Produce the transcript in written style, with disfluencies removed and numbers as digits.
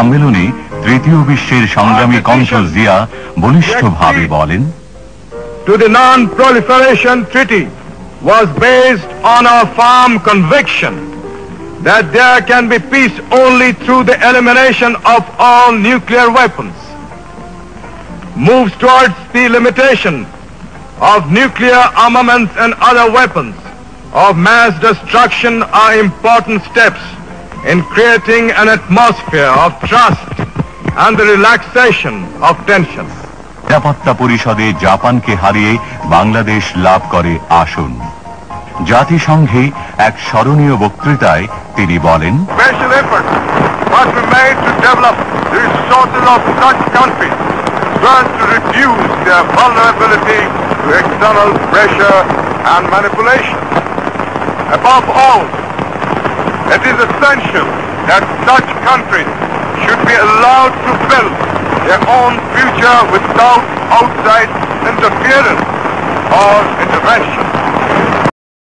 সম্মেলনে তৃতীয় বিশ্বের সংগ্রামী কণ্ঠ জিয়া বলিষ্ঠভাবে বলেন, To the Non-Proliferation Treaty was based on a firm conviction that there can be peace only through the elimination of all nuclear weapons. Moves towards the limitation of nuclear armaments and other weapons of mass destruction are important steps in creating an atmosphere of trust and the relaxation of tension. নিরাপত্তা পরিষদে জাপানকে হারিয়ে বাংলাদেশ লাভ করে আসন। জাতিসংঘে এক স্মরণীয় বক্তৃতায় তিনি বলেন, Special efforts must be made to develop the resources of such countries so as to reduce their vulnerability to external pressure and manipulation. Above all, it is essential that such countries should be allowed to build their own future without outside interference or